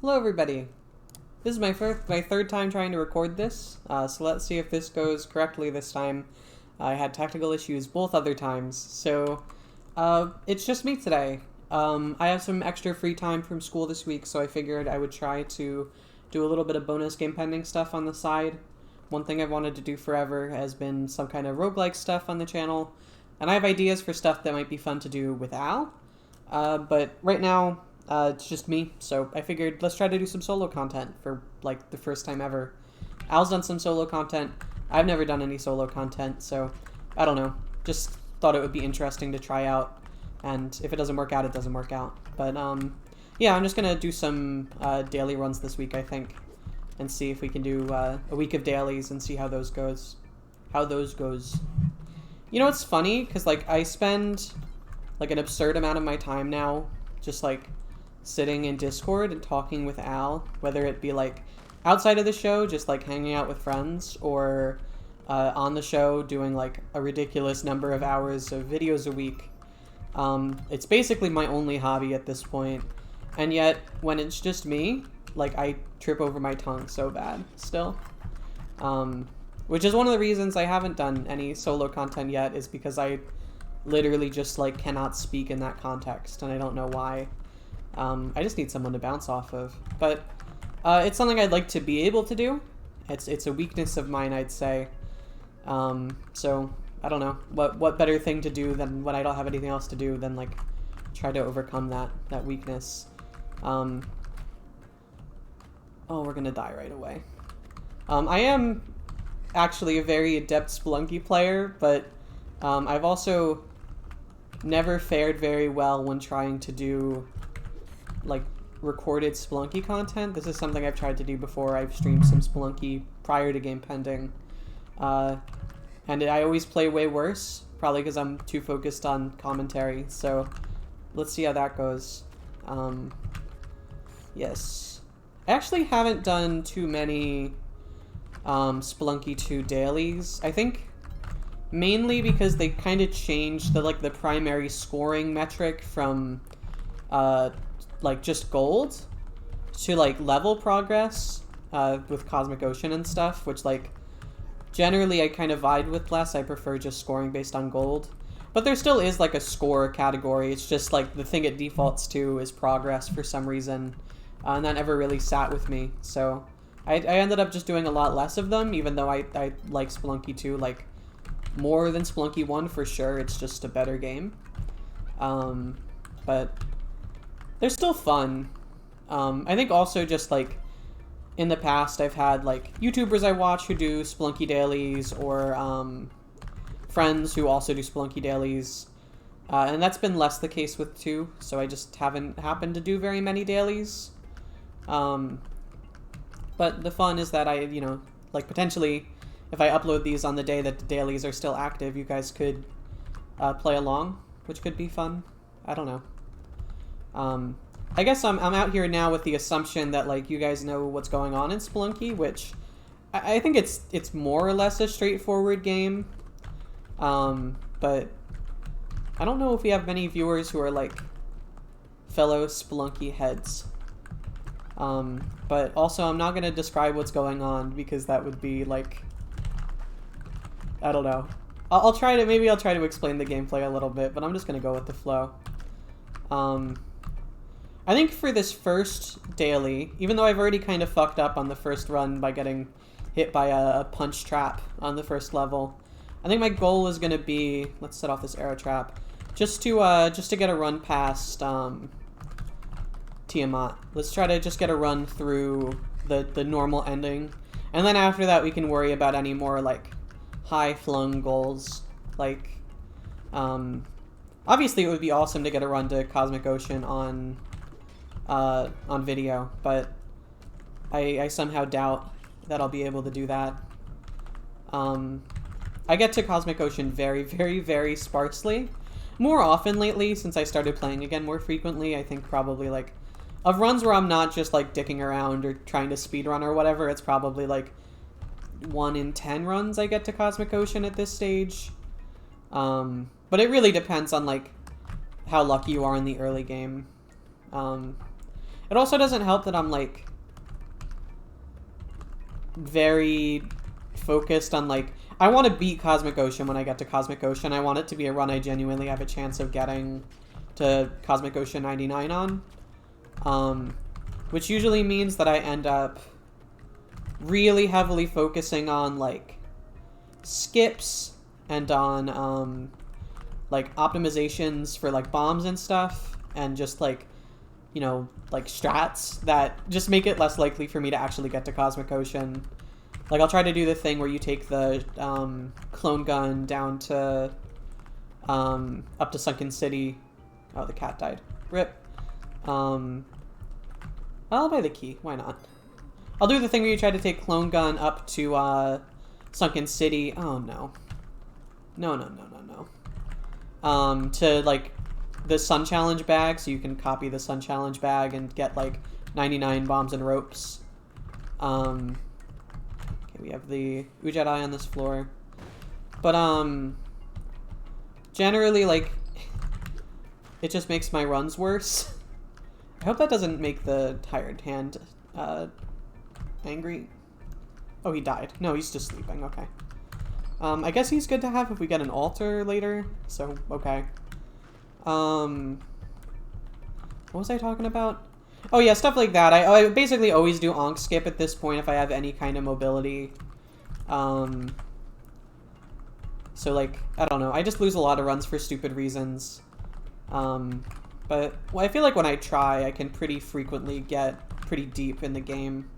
Hello everybody. This is my third time trying to record this, so let's see if this goes correctly this time. I had technical issues both other times, so it's just me today. I have some extra free time from school this week, so I figured I would try to do a little bit of bonus game pending stuff on the side. One thing I've wanted to do forever has been some kind of roguelike stuff on the channel, and I have ideas for stuff that might be fun to do with Al, but right now it's just me, so I figured let's try to do some solo content for, like, the first time ever. Al's done some solo content. I've never done any solo content, so I don't know. Just thought it would be interesting to try out, and if it doesn't work out, it doesn't work out. But, yeah, I'm just gonna do some daily runs this week, I think, and see if we can do a week of dailies and see how those goes. You know, it's funny, because, like, I spend, like, an absurd amount of my time now just, like, sitting in Discord and talking with Al, whether it be, like, outside of the show, just, like, hanging out with friends, or on the show doing, like, a ridiculous number of hours of videos a week. It's basically my only hobby at this point, and yet, when it's just me, like, I trip over my tongue so bad, still. Which is one of the reasons I haven't done any solo content yet, is because I literally just, like, cannot speak in that context, and I don't know why. I just need someone to bounce off of. But it's something I'd like to be able to do. It's a weakness of mine, I'd say. So, I don't know. What better thing to do than when I don't have anything else to do than, like, try to overcome that weakness. Oh, we're gonna die right away. I am actually a very adept Spelunky player, but I've also never fared very well when trying to do, like, recorded Spelunky content. This is something I've tried to do before. I've streamed some Spelunky prior to game pending. And I always play way worse, probably because I'm too focused on commentary. So let's see how that goes. Yes. I actually haven't done too many Spelunky 2 dailies. I think mainly because they kind of changed the primary scoring metric from like just gold to, like, level progress with Cosmic Ocean and stuff, which, like, generally I kind of vibe with less. I prefer just scoring based on gold, but there still is, like, a score category. It's just, like, the thing it defaults to is progress for some reason, and that never really sat with me, so I ended up just doing a lot less of them, even though I like Spelunky 2, like, more than Spelunky 1 for sure. It's just a better game. But they're still fun. I think also just, like, in the past I've had, like, YouTubers I watch who do Spelunky dailies, or friends who also do Spelunky dailies. And that's been less the case with 2, so I just haven't happened to do very many dailies. But the fun is that I, you know, like, potentially, if I upload these on the day that the dailies are still active, you guys could play along, which could be fun. I don't know. I guess I'm out here now with the assumption that, like, you guys know what's going on in Spelunky, which I think it's more or less a straightforward game. But I don't know if we have many viewers who are, like, fellow Spelunky heads. But also I'm not going to describe what's going on, because that would be, like, I don't know. Maybe I'll try to explain the gameplay a little bit, but I'm just going to go with the flow. I think for this first daily, even though I've already kind of fucked up on the first run by getting hit by a punch trap on the first level, I think my goal is going to be, let's set off this arrow trap, just to get a run past Tiamat. Let's try to just get a run through the normal ending, and then after that we can worry about any more, like, high-flung goals. Like, obviously it would be awesome to get a run to Cosmic Ocean on video, but I somehow doubt that I'll be able to do that. I get to Cosmic Ocean very, very, very sparsely. More often lately, since I started playing again more frequently. I think probably, like, of runs where I'm not just, like, dicking around or trying to speedrun or whatever, it's probably, like, 1 in 10 runs I get to Cosmic Ocean at this stage. But it really depends on, like, how lucky you are in the early game. It also doesn't help that I'm, like, very focused on, like, I want to beat Cosmic Ocean when I get to Cosmic Ocean. I want it to be a run I genuinely have a chance of getting to Cosmic Ocean 99 on. Which usually means that I end up really heavily focusing on, like, skips and on, like, optimizations for, like, bombs and stuff, and just, like, you know, like, strats that just make it less likely for me to actually get to Cosmic Ocean. Like, I'll try to do the thing where you take the clone gun down to up to Sunken City. Oh, the cat died. Rip. I'll buy the key. Why not? I'll do the thing where you try to take clone gun up to Sunken City. Oh, no. No. To, like, the Sun Challenge bag, so you can copy the Sun Challenge bag and get, like, 99 bombs and ropes. Okay, we have the Ujedi on this floor. But, generally, like, it just makes my runs worse. I hope that doesn't make the Hired Hand, angry. Oh, he died. No, he's just sleeping. Okay. I guess he's good to have if we get an altar later. So, okay. What was I talking about? Oh, yeah, stuff like that. I basically always do Onk skip at this point if I have any kind of mobility. So, like, I don't know. I just lose a lot of runs for stupid reasons. But well, I feel like when I try, I can pretty frequently get pretty deep in the game.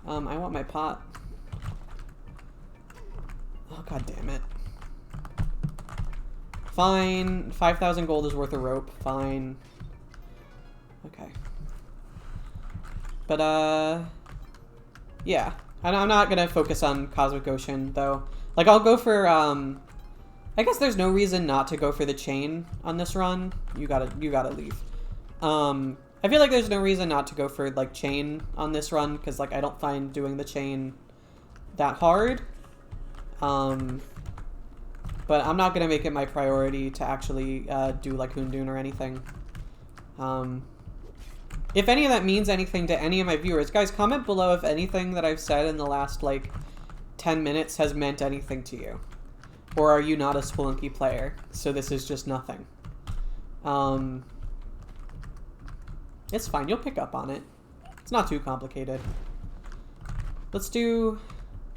I want my pot. Oh, god damn it. Fine. 5,000 gold is worth a rope. Fine. Okay. But, yeah. I'm not gonna focus on Cosmic Ocean, though. Like, I'll go for, I guess there's no reason not to go for the chain on this run. You gotta leave. I feel like there's no reason not to go for, like, chain on this run, because, like, I don't find doing the chain that hard. But I'm not gonna make it my priority to actually, do, like, Hoondoon or anything. If any of that means anything to any of my viewers, guys, comment below if anything that I've said in the last, like, 10 minutes has meant anything to you. Or are you not a Spelunky player, so this is just nothing? It's fine, you'll pick up on it. It's not too complicated. Let's do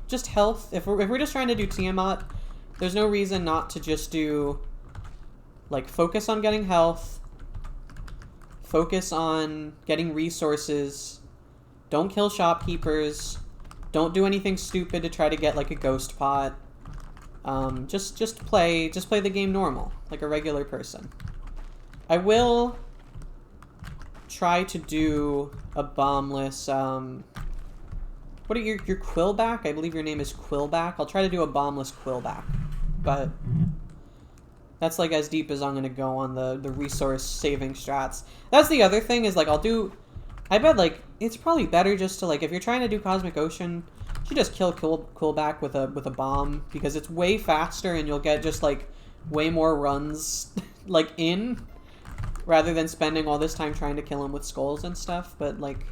just health. If we're just trying to do Tiamat, there's no reason not to just do, like, focus on getting health, focus on getting resources, don't kill shopkeepers, don't do anything stupid to try to get, like, a ghost pot. Just play the game normal, like a regular person. I will try to do a bombless, what are your Quillback? I believe your name is Quillback. I'll try to do a bombless Quillback, but that's, like, as deep as I'm gonna go on the resource saving strats. That's the other thing is, like, I bet, like, it's probably better just to, like, if you're trying to do Cosmic Ocean, you should just kill Quillback with a bomb, because it's way faster and you'll get just, like, way more runs, like, in, rather than spending all this time trying to kill him with skulls and stuff. But, like,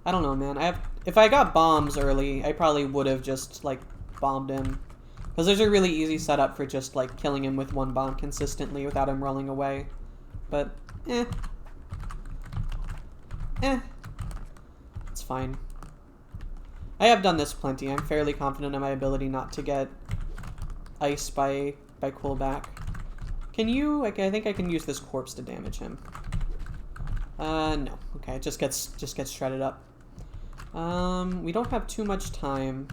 I don't know, man. If I got bombs early, I probably would have just, like, bombed him. Because there's a really easy setup for just, like, killing him with one bomb consistently without him rolling away. But, it's fine. I have done this plenty. I'm fairly confident in my ability not to get iced by Quillback. Can you... Okay, I think I can use this corpse to damage him. No. Okay, it just gets shredded up. We don't have too much time,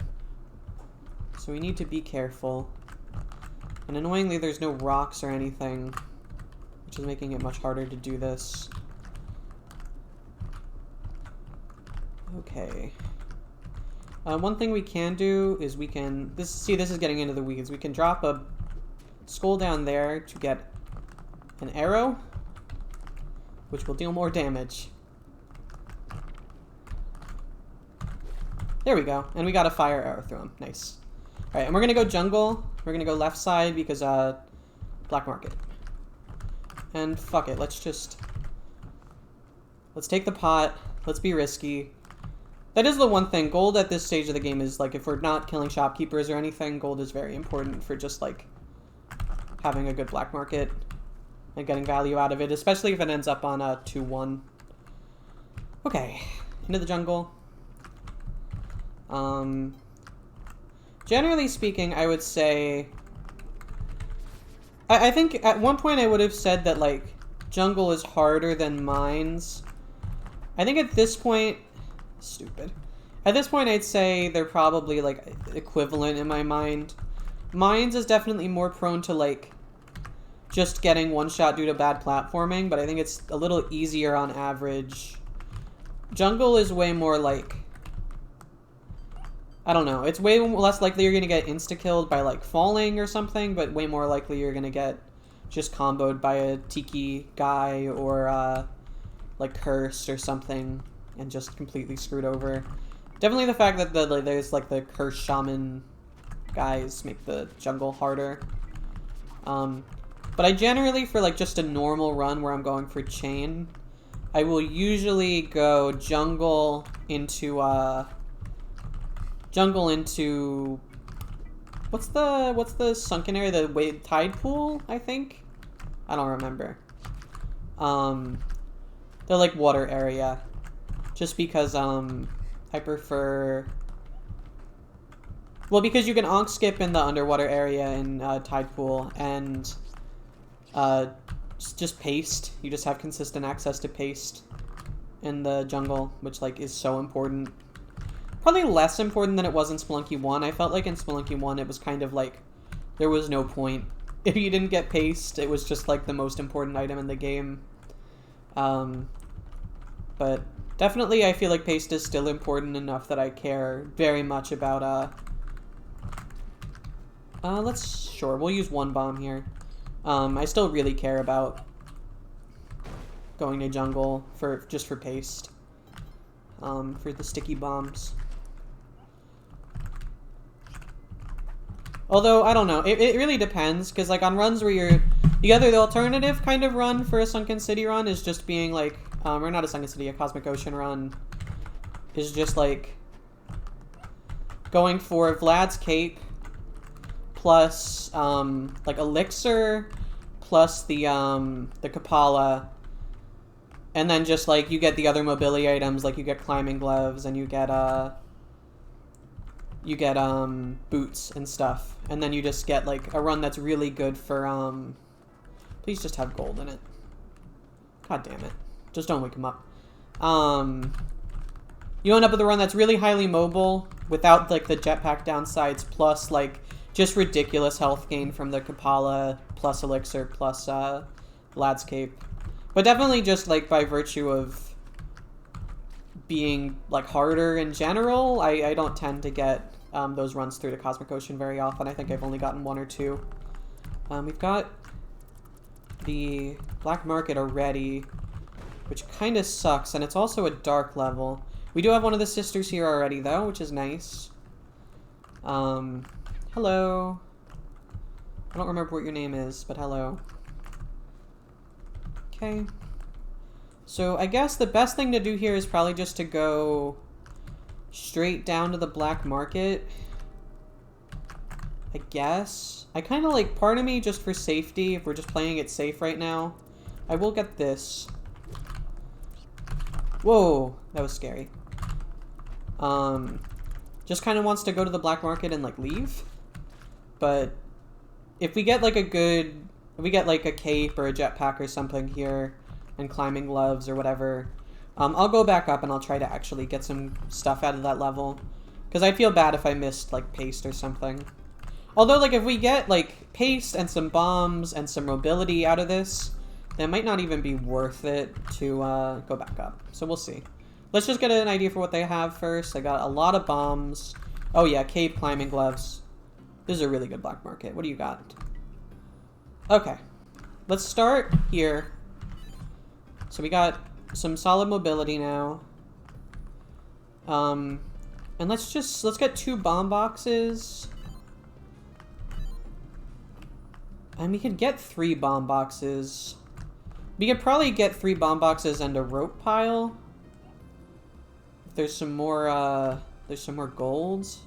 so we need to be careful. And annoyingly, there's no rocks or anything, which is making it much harder to do this. Okay. One thing we can do is we can... this is getting into the weeds. We can drop a skull down there to get an arrow, which will deal more damage. There we go. And we got a fire arrow through him. Nice. Alright, and we're going to go jungle. We're going to go left side because, black market. And fuck it, let's Let's take the pot. Let's be risky. That is the one thing. Gold at this stage of the game is, like, if we're not killing shopkeepers or anything, gold is very important for just, like, having a good black market and getting value out of it, especially if it ends up on a 2-1. Okay, into the jungle. Generally speaking, I would say... I think at one point I would have said that, like, jungle is harder than mines. I think at this point... Stupid. At this point, I'd say they're probably, like, equivalent in my mind. Mines is definitely more prone to, like, just getting one shot due to bad platforming, but I think it's a little easier on average. Jungle is way more, like... I don't know. It's way less likely you're going to get insta-killed by, like, falling or something, but way more likely you're going to get just comboed by a Tiki guy or, like, cursed or something and just completely screwed over. Definitely the fact that there's, like, the cursed shaman guys make the jungle harder. But I generally, for, like, just a normal run where I'm going for chain, I will usually go jungle into, what's the sunken area? The tide pool, I think? I don't remember. The, like, water area. Just because, I prefer... Well, because you can onk skip in the underwater area in tide pool, and just paste. You just have consistent access to paste in the jungle, which, like, is so important. Probably less important than it was in Spelunky 1. I felt like in Spelunky 1 it was kind of like there was no point. If you didn't get paste, it was just, like, the most important item in the game. But definitely I feel like paste is still important enough that I care very much about, we'll use one bomb here. I still really care about going to jungle just for paste. For the sticky bombs. Although, I don't know. It really depends, because, like, on runs where the alternative kind of run for a Sunken City run is just being, like, or not a Sunken City, a Cosmic Ocean run, is just, like, going for Vlad's Cape, plus, like, Elixir, plus the Kapala, and then just, like, you get the other mobility items, like, you get climbing gloves, and you get boots and stuff. And then you just get, like, a run that's really good for, please just have gold in it. God damn it. Just don't wake him up. You end up with a run that's really highly mobile, without, like, the jetpack downsides, plus, like, just ridiculous health gain from the Kapala, plus Elixir, plus, Vlad's Cape. But definitely just, like, by virtue of being, like, harder in general, I don't tend to get those runs through the Cosmic Ocean very often. I think I've only gotten one or two. We've got the Black Market already, which kind of sucks, and it's also a dark level. We do have one of the sisters here already, though, which is nice. Hello. I don't remember what your name is, but hello. Okay. So I guess the best thing to do here is probably just to go straight down to the Black Market. I guess. I kind of like, part of me, just for safety, if we're just playing it safe right now, I will get this. Whoa, that was scary. Just kind of wants to go to the Black Market and, like, leave. But if we get, like, if we get, like, a cape or a jetpack or something here, and climbing gloves or whatever, I'll go back up and I'll try to actually get some stuff out of that level. Because I'd feel bad if I missed, like, paste or something. Although, like, if we get, like, paste and some bombs and some mobility out of this, then it might not even be worth it to go back up. So we'll see. Let's just get an idea for what they have first. I got a lot of bombs. Oh yeah, cape, climbing gloves. This is a really good Black Market. What do you got? Okay. Let's start here. So we got some solid mobility now. And let's get 2 bomb boxes. And we could get 3 bomb boxes. We could probably get 3 bomb boxes and a rope pile. There's some more golds.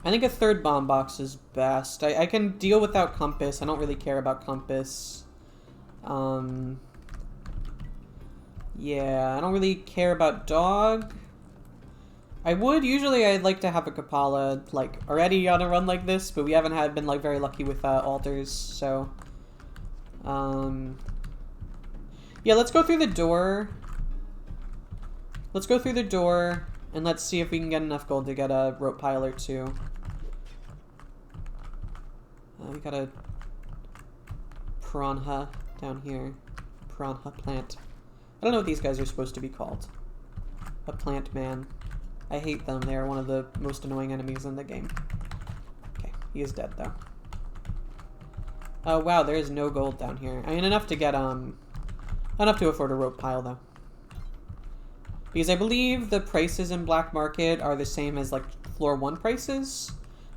I think a 3rd bomb box is best. I can deal without compass. I don't really care about compass. Yeah, I don't really care about dog. I'd like to have a Kapala, like, already on a run like this, but we haven't been, like, very lucky with, altars, so... Yeah, let's go through the door. Let's go through the door, and let's see if we can get enough gold to get a rope pile or 2. We got a piranha down here. Piranha plant. I don't know what these guys are supposed to be called. A plant man. I hate them. They are one of the most annoying enemies in the game. Okay, he is dead though. Oh wow, there is no gold down here. I mean, enough to get enough to afford a rope pile though. Because I believe the prices in Black Market are the same as like floor 1 prices.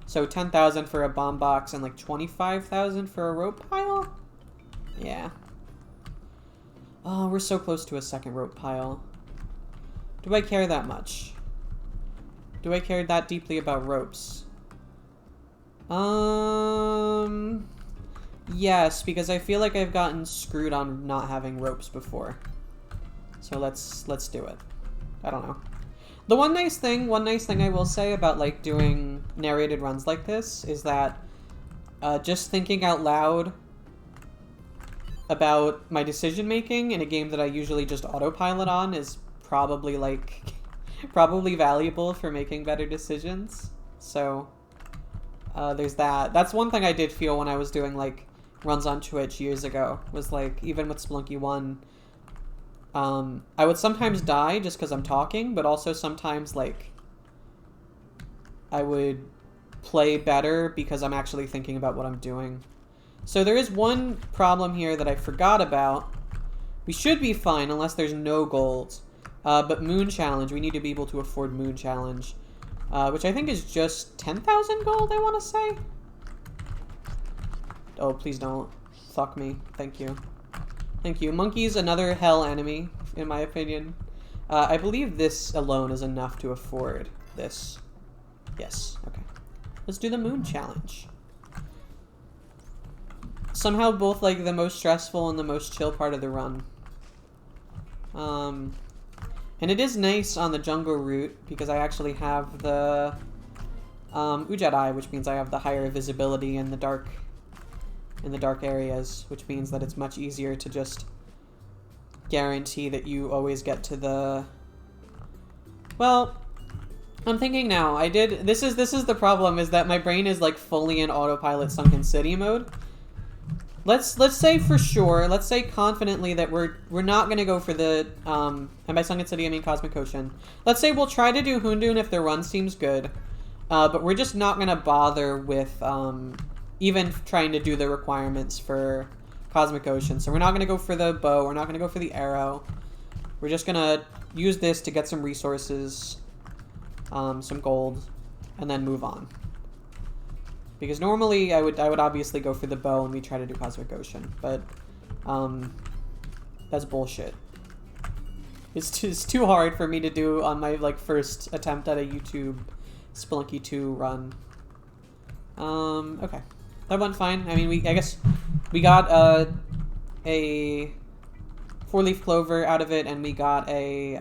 So 10,000 for a bomb box and like 25,000 for a rope pile? Yeah. Oh, we're so close to a 2nd rope pile. Do I care that much? Do I care that deeply about ropes? Yes, because I feel like I've gotten screwed on not having ropes before. So let's do it. I don't know. The one nice thing I will say about like doing narrated runs like this is that just thinking out loud about my decision making in a game that I usually just autopilot on is probably like probably valuable for making better decisions. So there's that. That's one thing I did feel when I was doing like runs on Twitch years ago, was like even with Spelunky 1. I would sometimes die just because I'm talking, but also sometimes, like, I would play better because I'm actually thinking about what I'm doing. So there is one problem here that I forgot about. We should be fine unless there's no gold. But Moon Challenge, we need to be able to afford Moon Challenge. Which I think is just 10,000 gold, I want to say. Oh, please don't. Fuck me. Thank you. Thank you. Monkey's another hell enemy, in my opinion. I believe this alone is enough to afford this. Yes, okay. Let's do the Moon Challenge. Somehow both, like, the most stressful and the most chill part of the run. And it is nice on the jungle route, because I actually have the Ujat Eye, which means I have the higher visibility in the dark areas, which means that it's much easier to just guarantee that you always get to the... Well, I'm thinking now, this is the problem, is that my brain is like fully in autopilot sunken city mode. Let's say for sure, let's say confidently that we're not gonna go for the and by sunken city I mean Cosmic Ocean. Let's say we'll try to do Hoondoon if the run seems good, but we're just not gonna bother with even trying to do the requirements for Cosmic Ocean. So we're not going to go for the bow, we're not going to go for the arrow. We're just going to use this to get some resources, some gold, and then move on. Because normally I would obviously go for the bow and we try to do Cosmic Ocean, but that's bullshit. It's too hard for me to do on my like first attempt at a YouTube Spelunky 2 run. Okay. That went fine. I mean, I guess we got a 4-leaf clover out of it, and we got a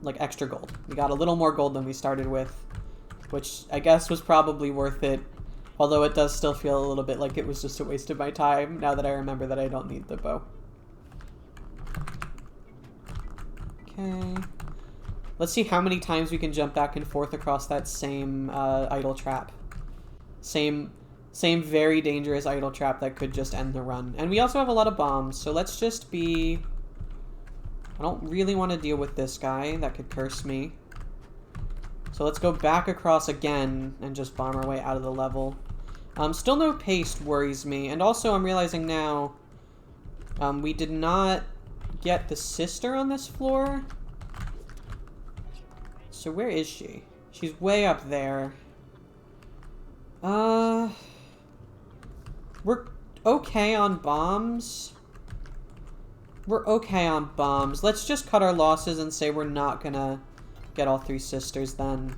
like extra gold. We got a little more gold than we started with, which I guess was probably worth it. Although it does still feel a little bit like it was just a waste of my time now that I remember that I don't need the bow. Okay. Let's see how many times we can jump back and forth across that same idle trap. Same very dangerous idle trap that could just end the run. And we also have a lot of bombs, so let's just be... I don't really want to deal with this guy. That could curse me. So let's go back across again and just bomb our way out of the level. Still no paste worries me. And also I'm realizing now we did not get the sister on this floor. So where is she? She's way up there. okay on bombs. We're okay on bombs. Let's just cut our losses and say we're not gonna get all 3 sisters then.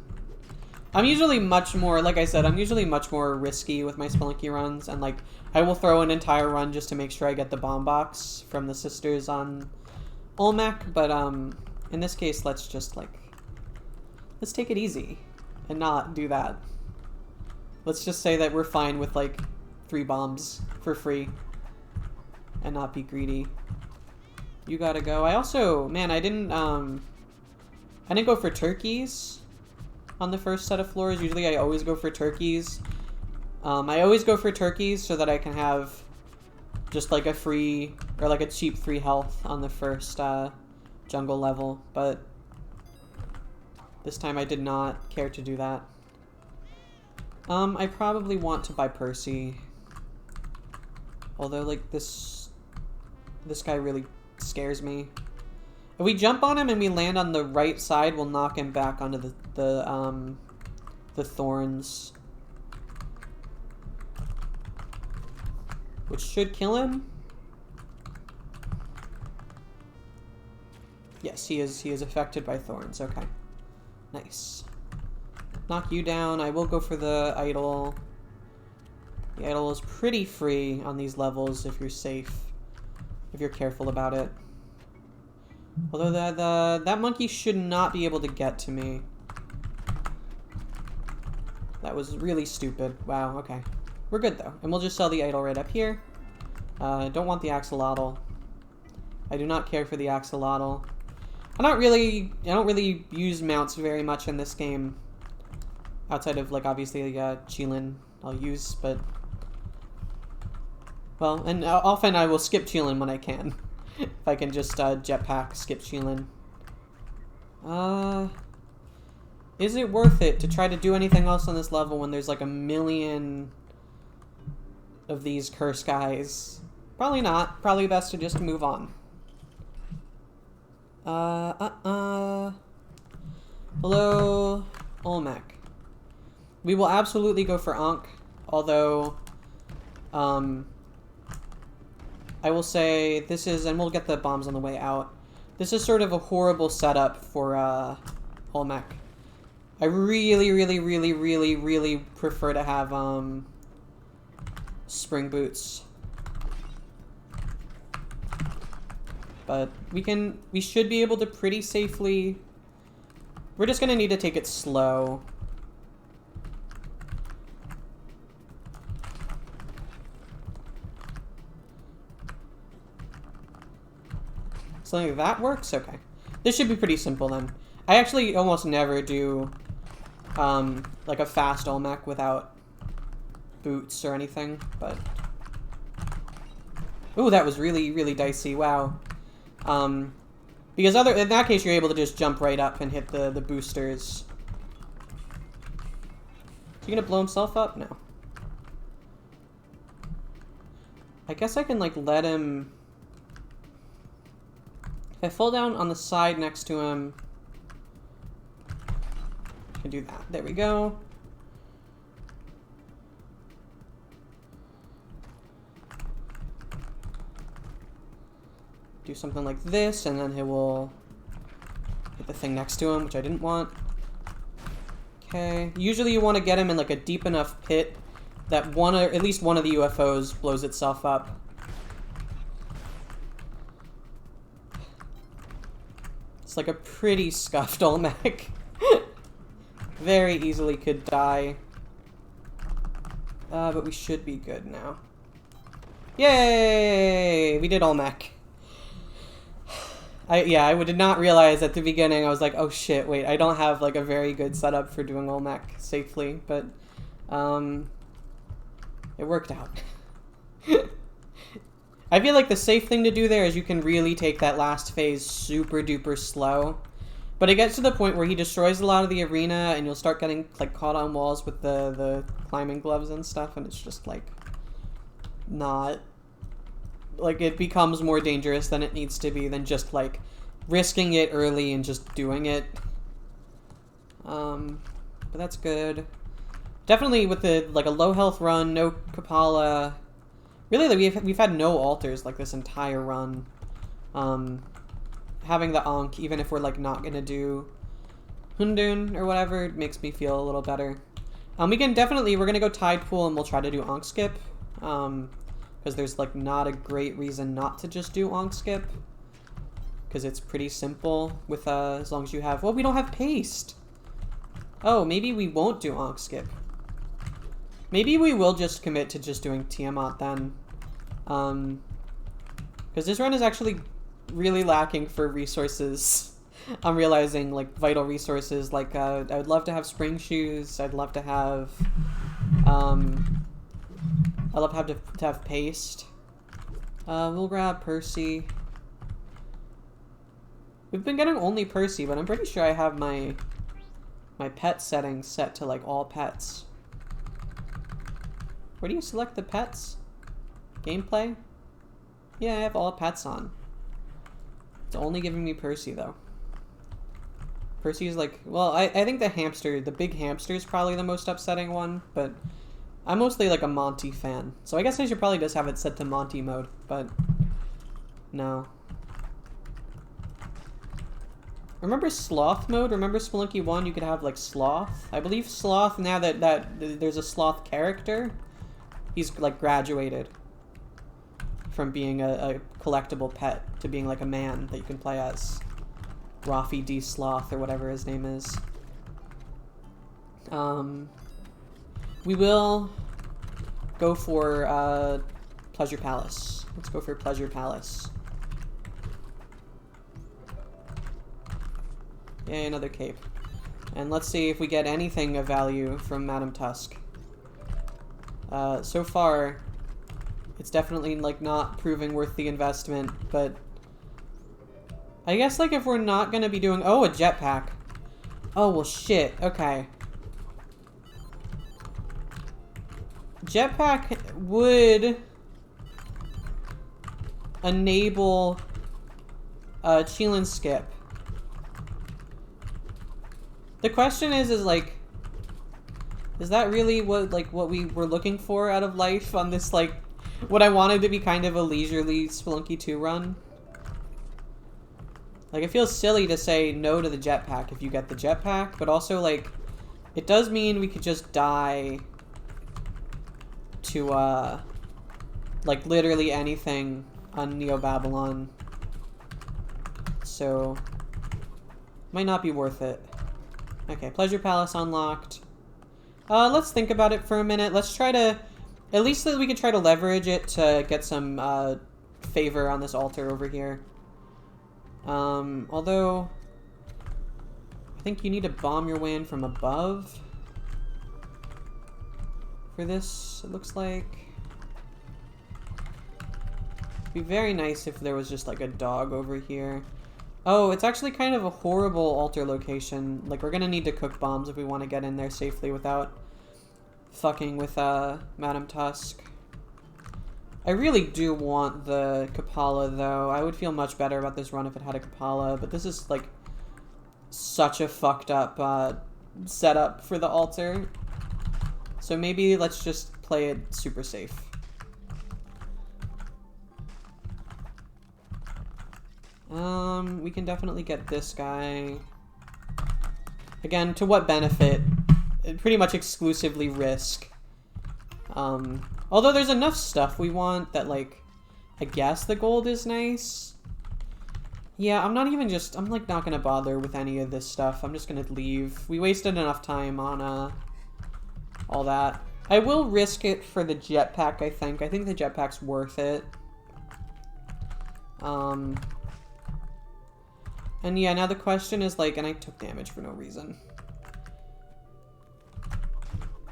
I'm usually much more, like I said, I'm usually much more risky with my Spelunky runs, and like, I will throw an entire run just to make sure I get the bomb box from the sisters on Olmec, but in this case, let's just like, let's take it easy and not do that. Let's just say that we're fine with like 3 bombs for free and not be greedy. You gotta go. I also, man, I didn't go for turkeys on the first set of floors. Usually I always go for turkeys. I always go for turkeys so that I can have just like a free, or like a cheap 3 health on the first jungle level, but this time I did not care to do that. I probably want to buy Percy. Although, like, this guy really scares me. If we jump on him and we land on the right side, we'll knock him back onto the thorns. Which should kill him. Yes, he is affected by thorns. Okay. Nice. Knock you down. I will go for the idol. The idol is pretty free on these levels if you're safe. If you're careful about it. Although that monkey should not be able to get to me. That was really stupid. Wow, okay. We're good though. And we'll just sell the idol right up here. Don't want the axolotl. I do not care for the axolotl. I don't really use mounts very much in this game. Outside of, like, obviously, Chilin I'll use, but... Well, and often I will skip Chilin when I can. If I can just jetpack, skip Chilin. Is it worth it to try to do anything else on this level when there's, like, a million of these curse guys? Probably not. Probably best to just move on. Hello, Olmec. We will absolutely go for Ankh, although, I will say this is, and we'll get the bombs on the way out, this is sort of a horrible setup for, Olmec. I really prefer to have, spring boots. But we should be able to pretty safely, we're just gonna need to take it slow. Something like that works? Okay. This should be pretty simple then. I actually almost never do, like a fast Olmec without boots or anything, but... Ooh, that was really dicey, wow. Because in that case, you're able to just jump right up and hit the boosters. Is he gonna blow himself up? No. I guess I can, like, let him... If I fall down on the side next to him, I can do that. There we go. Do something like this, and then he will hit the thing next to him, which I didn't want. Okay. Usually you want to get him in like a deep enough pit that at least one of the UFOs blows itself up. It's like a pretty scuffed Olmec. Very easily could die. But we should be good now. Yay! We did Olmec. I did not realize at the beginning, I was like, oh shit, wait, I don't have like a very good setup for doing Olmec safely, but it worked out. I feel like the safe thing to do there is you can really take that last phase super duper slow. But it gets to the point where he destroys a lot of the arena and you'll start getting like caught on walls with the climbing gloves and stuff, and it's just like not... Like, it becomes more dangerous than it needs to be than just like risking it early and just doing it. But that's good. Definitely with the like a low health run, no Kapala, Really, like, we've had no alters like this entire run. Having the Ankh, even if we're like not gonna do Hundun or whatever, makes me feel a little better. We can definitely, we're gonna go Tide Pool and we'll try to do Ankh Skip. Because there's like not a great reason not to just do Ankh Skip. Because it's pretty simple with, as long as you have, well, we don't have Paste. Oh, maybe we won't do Ankh Skip. Maybe we will just commit to just doing Tiamat then. Because this run is actually really lacking for resources. I'm realizing, like, vital resources. Like, I would love to have Spring Shoes. I'd love to have, I'd love to have Paste. We'll grab Percy. We've been getting only Percy, but I'm pretty sure I have my pet settings set to, like, all pets. Where do you select the pets? Gameplay? Yeah, I have all pets on. It's only giving me Percy, though. Percy is like... Well, I think the hamster, the big hamster is probably the most upsetting one, but I'm mostly like a Monty fan. So I guess I should probably just have it set to Monty mode, but no. Remember Sloth mode? Remember Spelunky 1? You could have, like, Sloth? I believe Sloth, now that there's a Sloth character, he's, like, graduated from being a collectible pet to being, like, a man that you can play as. Rafi D. Sloth, or whatever his name is. We will go for, Pleasure Palace. Let's go for Pleasure Palace. Yay, another cape. And let's see if we get anything of value from Madame Tusk. So far, it's definitely, like, not proving worth the investment, but I guess, like, if we're not gonna be doing... Oh, a jetpack. Oh, well, shit. Okay. Jetpack would enable Cheelin Skip. The question is like, is that really what we were looking for out of life on this, like, what I wanted to be kind of a leisurely Spelunky 2 run? Like, it feels silly to say no to the jetpack if you get the jetpack, but also, like, it does mean we could just die to, like, literally anything on Neo Babylon. So, might not be worth it. Okay, Pleasure Palace unlocked. Let's think about it for a minute. Let's try to... At least that we can try to leverage it to get some favor on this altar over here. Although... I think you need to bomb your way in from above. For this, it looks like. It'd be very nice if there was just, like, a dog over here. Oh, it's actually kind of a horrible altar location. Like, we're gonna need to cook bombs if we want to get in there safely without fucking with, Madame Tusk. I really do want the Kapala, though. I would feel much better about this run if it had a Kapala, but this is, like, such a fucked up, setup for the altar. So maybe let's just play it super safe. We can definitely get this guy. Again, to what benefit? Pretty much exclusively risk. Although there's enough stuff we want that, like, I guess the gold is nice. Yeah, I'm like, not gonna bother with any of this stuff. I'm just gonna leave. We wasted enough time on, all that. I will risk it for the jetpack, I think. I think the jetpack's worth it. And yeah, now the question is, like, and I took damage for no reason.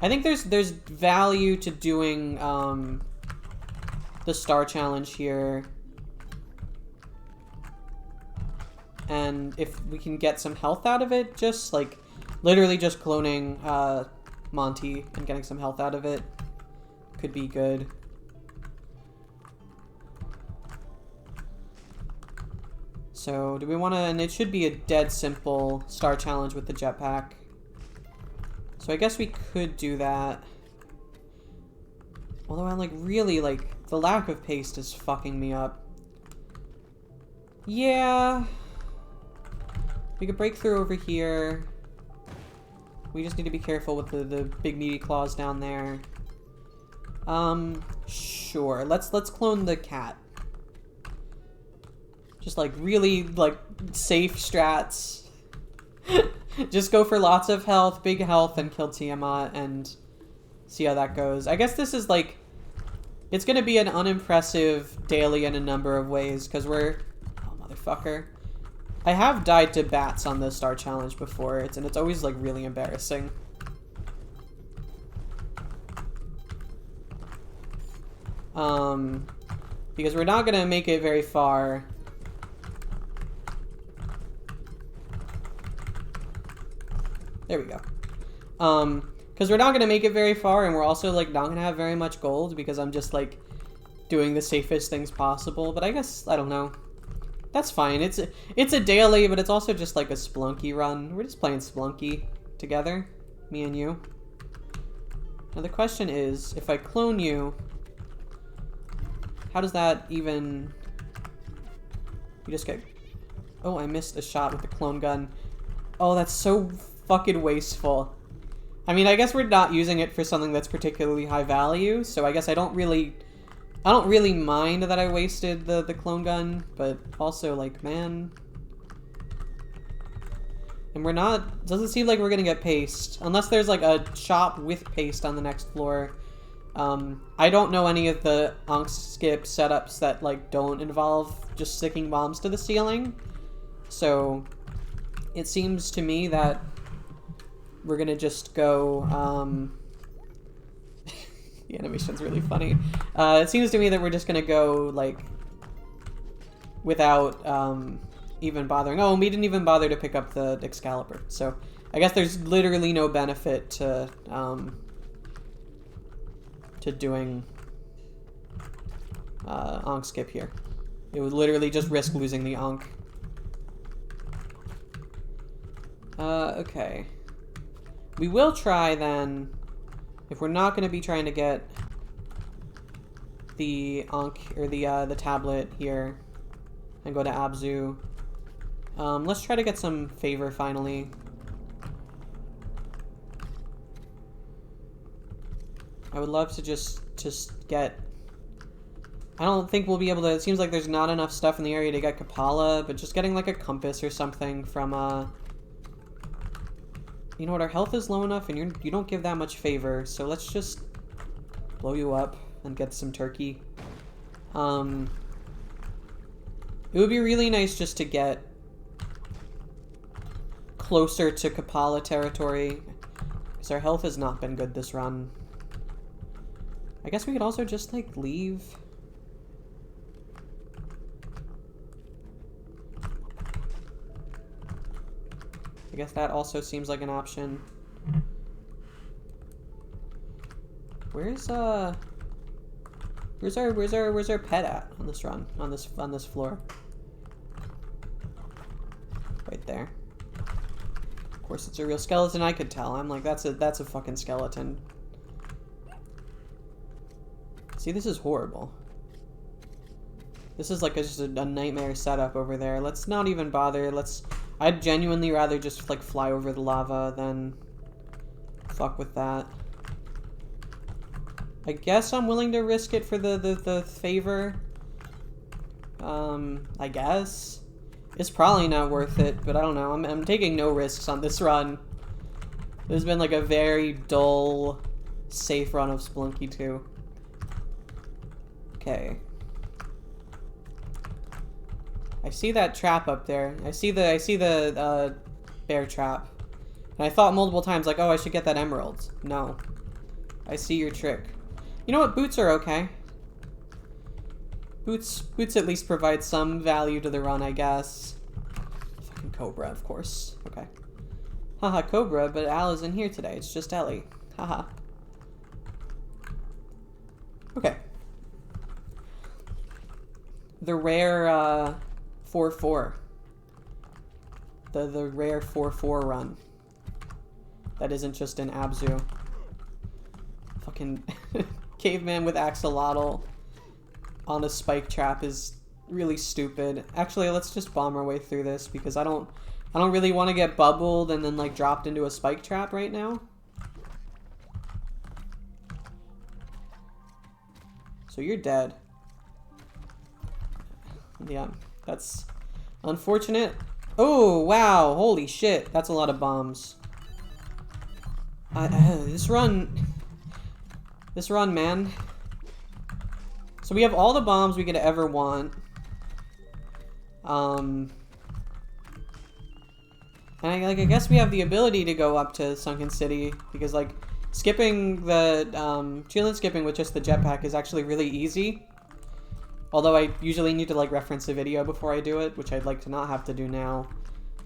I think there's value to doing, the star challenge here. And if we can get some health out of it, just, like, literally just cloning, Monty and getting some health out of it could be good. So, do we want to... And it should be a dead simple star challenge with the jetpack. So I guess we could do that. Although I'm, like, really, like... The lack of paste is fucking me up. Yeah. We could break through over here. We just need to be careful with the big meaty claws down there. Sure. Let's clone the cat. Just like really like safe strats. Just go for lots of health, big health, and kill Tiamat and see how that goes. I guess this is like, it's gonna be an unimpressive daily in a number of ways because we're, oh motherfucker. I have died to bats on the Star Challenge before, and it's always like really embarrassing. Because we're not gonna make it very far. There we go. Because we're not gonna make it very far, and we're also like not gonna have very much gold because I'm just like doing the safest things possible. But I guess I don't know. That's fine. It's a daily, but it's also just like a Spelunky run. We're just playing Spelunky together, me and you. Now the question is, if I clone you, how does that even... You just get... Oh, I missed a shot with the clone gun. Oh, that's so fucking wasteful. I mean, I guess we're not using it for something that's particularly high value, so I guess I don't really mind that I wasted the clone gun, but also, like, man... And we're not... Doesn't seem like we're gonna get paste. Unless there's, like, a shop with paste on the next floor. I don't know any of the Ankh skip setups that, like, don't involve just sticking bombs to the ceiling. So, it seems to me that we're gonna just go, the animation's really funny. It seems to me that we're just gonna go, like, without, even bothering. Oh, and we didn't even bother to pick up the Excalibur. So, I guess there's literally no benefit to doing, Ankh skip here. It would literally just risk losing the Ankh. Okay. We will try, then, if we're not going to be trying to get the Ankh, or the tablet here, and go to Abzu. Let's try to get some favor, finally. I would love to just get... I don't think we'll be able to... It seems like there's not enough stuff in the area to get Kapala, but just getting, like, a compass or something from, You know what, our health is low enough, and you don't give that much favor, so let's just blow you up and get some turkey. It would be really nice just to get closer to Kapala territory, because our health has not been good this run. I guess we could also just, like, leave. I guess that also seems like an option. Where's our pet at on this run, on this floor? Right there. Of course it's a real skeleton, I could tell. I'm like, that's a fucking skeleton. See, this is horrible. This is like just a nightmare setup over there. Let's not even bother. I'd genuinely rather just, like, fly over the lava than fuck with that. I guess I'm willing to risk it for the favor. I guess. It's probably not worth it, but I don't know. I'm taking no risks on this run. This has been, like, a very dull, safe run of Spelunky 2. Okay. I see that trap up there. I see the bear trap. And I thought multiple times, like, oh, I should get that emerald. No. I see your trick. You know what? Boots are okay. Boots at least provide some value to the run, I guess. Fucking Cobra, of course. Okay. Haha, Cobra, but Al isn't here today. It's just Ellie. Haha. Okay. The rare, 4-4. The rare 4-4 run. That isn't just an Abzu. Fucking caveman with axolotl. on a spike trap is really stupid. Actually, let's just bomb our way through this because I don't really want to get bubbled and then like dropped into a spike trap right now. So you're dead. Yeah, that's unfortunate. Oh, wow. Holy shit. That's a lot of bombs. This run, man. So we have all the bombs we could ever want. And I guess we have the ability to go up to Sunken City because like skipping the chilling skipping with just the jetpack is actually really easy. Although I usually need to like reference a video before I do it, which I'd like to not have to do now.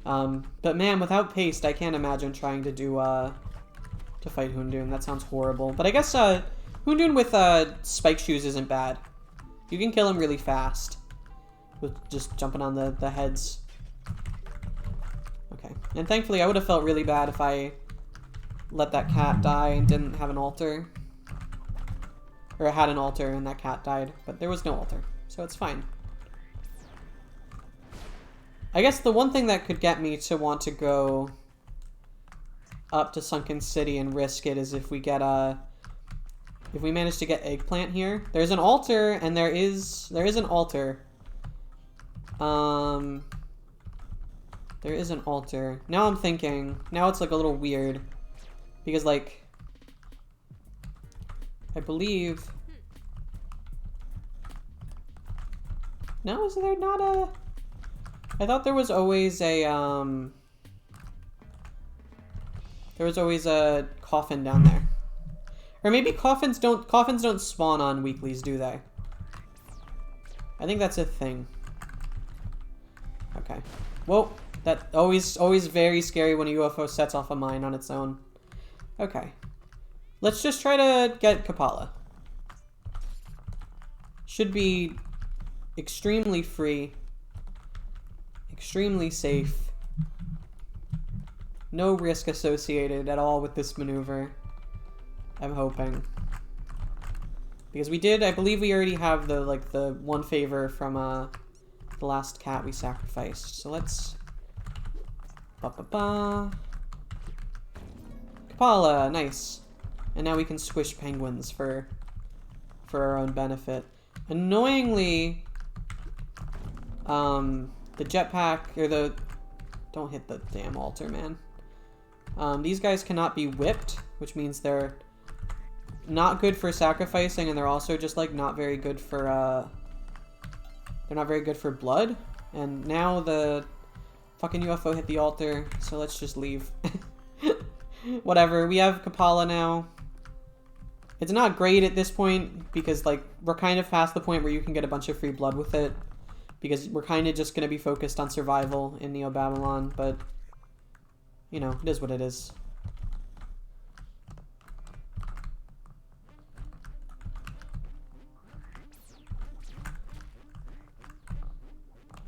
But man, without paste, I can't imagine trying to do to fight Houndoom. That sounds horrible. But I guess Houndoom with spike shoes isn't bad. You can kill him really fast with just jumping on the heads. Okay, and thankfully I would have felt really bad if I let that cat die and didn't have an altar. Or I had an altar and that cat died, but there was no altar, so it's fine. I guess the one thing that could get me to want to go up to Sunken City and risk it is if we get if we manage to get Eggplant here. There's an altar and there is an altar. There is an altar. Now I'm thinking, now it's like a little weird because like I believe. No, is there not a? I thought there was always a there was always a coffin down there. Or maybe coffins don't spawn on weeklies, do they? I think that's a thing. Okay. Whoa, that always very scary when a UFO sets off a mine on its own. Okay. Let's just try to get Kapala. Should be extremely free. Extremely safe. No risk associated at all with this maneuver. I'm hoping. Because we did, I believe we already have the one favor from the last cat we sacrificed. So let's Kapala, nice. And now we can squish penguins for our own benefit. Annoyingly, the jetpack, or the... Don't hit the damn altar, man. These guys cannot be whipped, which means they're not good for sacrificing, and they're also just, like, not very good for, they're not very good for blood. And now the fucking UFO hit the altar, so let's just leave. Whatever, we have Kapala now. It's not great at this point, because, like, we're kind of past the point where you can get a bunch of free blood with it. Because we're kind of just going to be focused on survival in Neo Babylon, but, you know, it is what it is.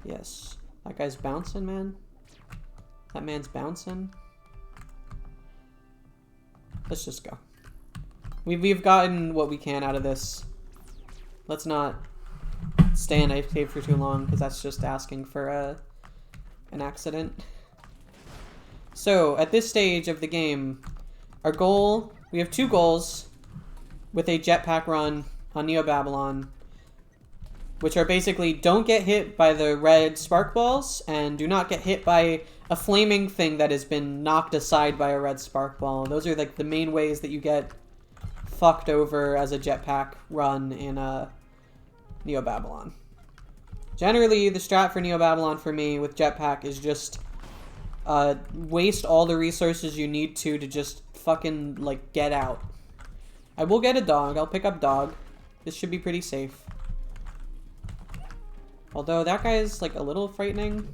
Yes. That guy's bouncing, man. That man's bouncing. Let's just go. We've gotten what we can out of this. Let's not stay in knife cave for too long, because that's just asking for an accident. So, at this stage of the game, our goal, we have 2 goals with a jetpack run on Neo Babylon, which are basically don't get hit by the red spark balls, and do not get hit by a flaming thing that has been knocked aside by a red spark ball. Those are like the main ways that you get fucked over as a jetpack run in Neo Babylon. Generally, the strat for Neo Babylon for me with jetpack is just waste all the resources you need to just fucking, like, get out. I will get a dog. I'll pick up dog. This should be pretty safe. Although that guy is, like, a little frightening.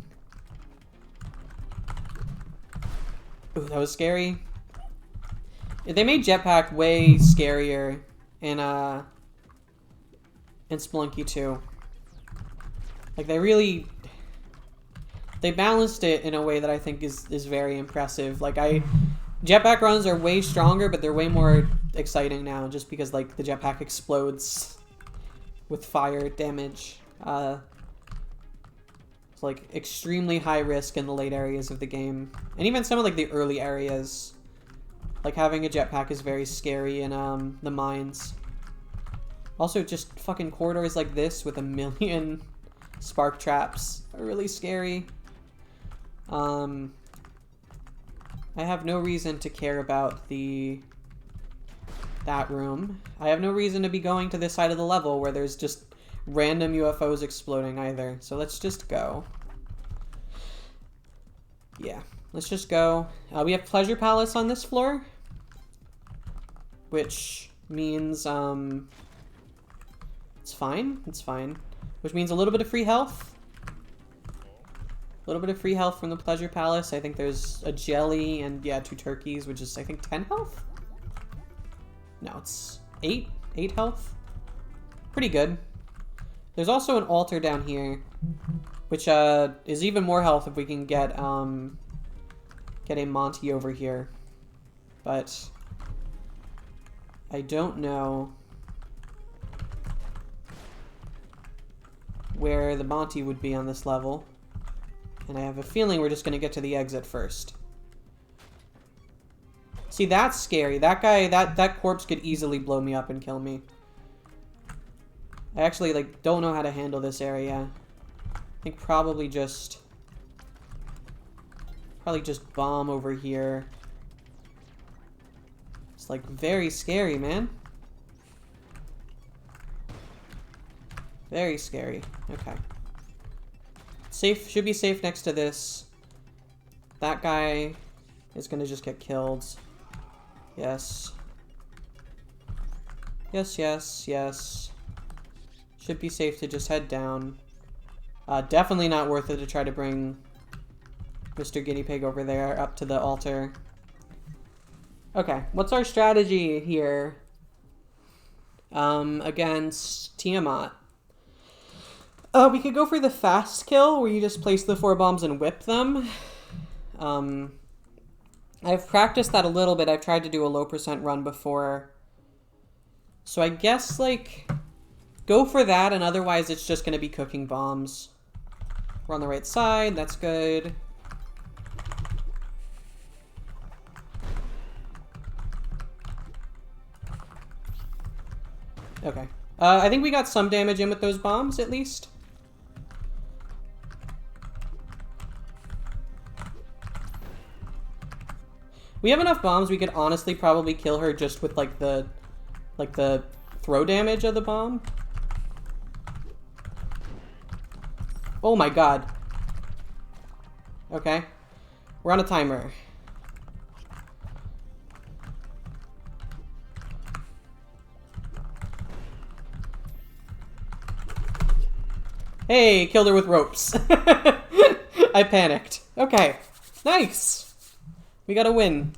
Ooh, that was scary. They made jetpack way scarier in Spelunky 2. Like, they balanced it in a way that I think is very impressive. Like, jetpack runs are way stronger, but they're way more exciting now, just because, like, the jetpack explodes. with fire damage. It's like extremely high risk in the late areas of the game. And even some of like the early areas. Like having a jetpack is very scary in the mines. Also just fucking corridors like this with a million spark traps are really scary. I have no reason to care about that room. I have no reason to be going to this side of the level where there's just random UFOs exploding either. So let's just go. Yeah, let's just go. We have Pleasure Palace on this floor, which means it's fine. It's fine. Which means a little bit of free health. A little bit of free health from the Pleasure Palace. I think there's a jelly and, yeah, 2 turkeys, which is, I think, 10 health? No, it's 8? 8 health? Pretty good. There's also an altar down here, which is even more health if we can get a Monty over here. But I don't know where the Monty would be on this level. And I have a feeling we're just going to get to the exit first. See, that's scary. That guy, that corpse could easily blow me up and kill me. I actually, like, don't know how to handle this area. I think probably just bomb over here. It's, like, very scary, man. Very scary. Okay. Safe, should be safe next to this. That guy is gonna just get killed. Yes. Yes, yes, yes. Should be safe to just head down. Definitely not worth it to try to bring Mr. Guinea Pig over there up to the altar. Okay, what's our strategy here? Against Tiamat. We could go for the fast kill, where you just place the 4 bombs and whip them. I've practiced that a little bit. I've tried to do a low percent run before. So I guess, like, go for that, and otherwise it's just going to be cooking bombs. We're on the right side. That's good. Okay. I think we got some damage in with those bombs, at least. We have enough bombs, we could honestly probably kill her just with, like, the throw damage of the bomb. Oh my god. Okay. We're on a timer. Hey, killed her with ropes. I panicked. Okay. Nice. We got a win.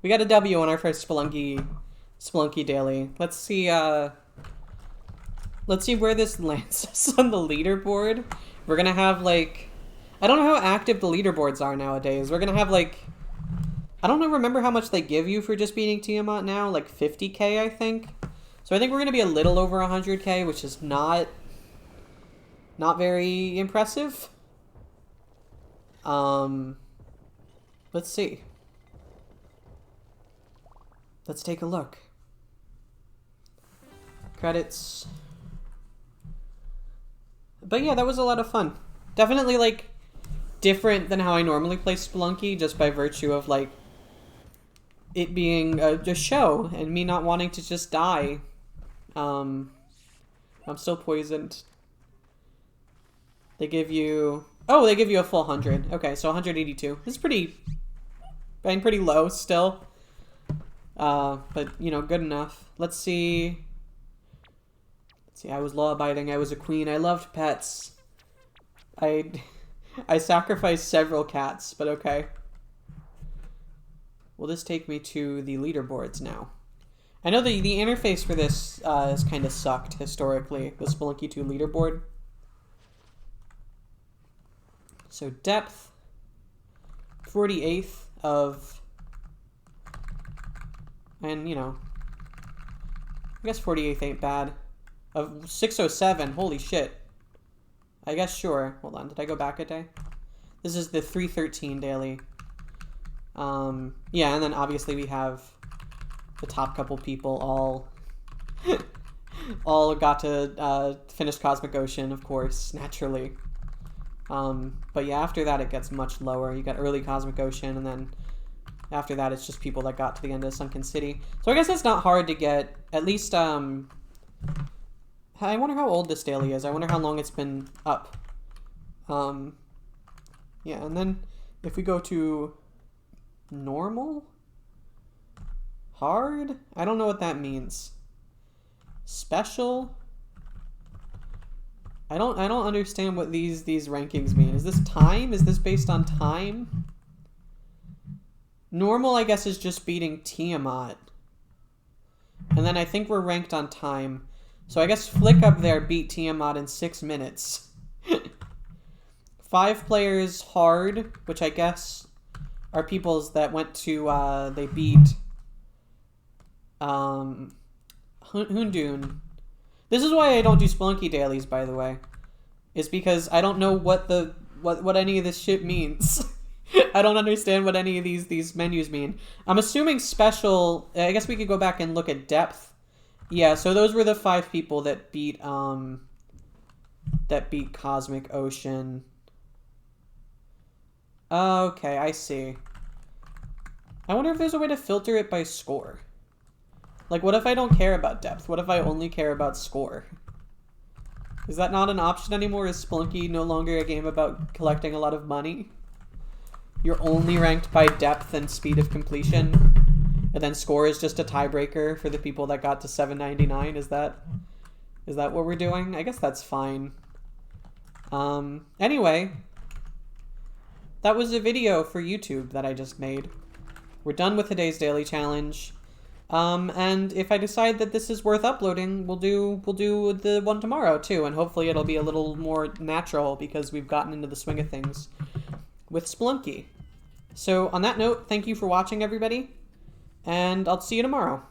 We got a W on our first Spelunky daily. Let's see where this lands us on the leaderboard. We're gonna have, like, I don't know how active the leaderboards are nowadays. We're gonna have, like, I don't remember how much they give you for just beating Tiamat now, like 50k, I think. So I think we're gonna be a little over 100k, which is not very impressive. Let's see. Let's take a look. Credits. But yeah, that was a lot of fun. Definitely, like, different than how I normally play Spelunky, just by virtue of, like, it being a show and me not wanting to just die. I'm still poisoned. They give you... Oh, they give you a full 100. Okay, so 182. This is pretty low still. But, you know, good enough. Let's see. I was law-abiding. I was a queen. I loved pets. I sacrificed several cats, but okay. Will this take me to the leaderboards now? I know the interface for this has kind of sucked historically, the Spelunky 2 leaderboard. So depth, 48th of, and, you know, I guess 48th ain't bad. Of 607. Holy shit. I guess sure. Hold on. Did I go back a day? This is the 313 daily. Yeah, and then obviously we have the top couple people all all got to finish Cosmic Ocean, of course, naturally. But yeah, after that it gets much lower. You got early Cosmic Ocean, and then after that it's just people that got to the end of Sunken City. So I guess it's not hard to get, at least, I wonder how old this daily is. I wonder how long it's been up. Yeah, and then if we go to normal? Hard? I don't know what that means. Special? I don't understand what these rankings mean. Is this time? Is this based on time? Normal, I guess, is just beating Tiamat. And then I think we're ranked on time. So I guess Flick up there beat Tiamat in 6 minutes. 5 players hard, which I guess are peoples that went to, they beat Hundun. This is why I don't do Spelunky dailies, by the way. Is because I don't know what any of this shit means. I don't understand what any of these menus mean. I'm assuming special, I guess we could go back and look at depth. Yeah, so those were the 5 people that beat Cosmic Ocean. Okay, I see. I wonder if there's a way to filter it by score. Like, what if I don't care about depth? What if I only care about score? Is that not an option anymore? Is Spelunky no longer a game about collecting a lot of money? You're only ranked by depth and speed of completion, and then score is just a tiebreaker for the people that got to 799. Is that what we're doing? I guess that's fine. Anyway, that was a video for YouTube that I just made. We're done with today's daily challenge. And if I decide that this is worth uploading, we'll do the one tomorrow too, and hopefully it'll be a little more natural because we've gotten into the swing of things with Spelunky. So on that note, thank you for watching, everybody, and I'll see you tomorrow.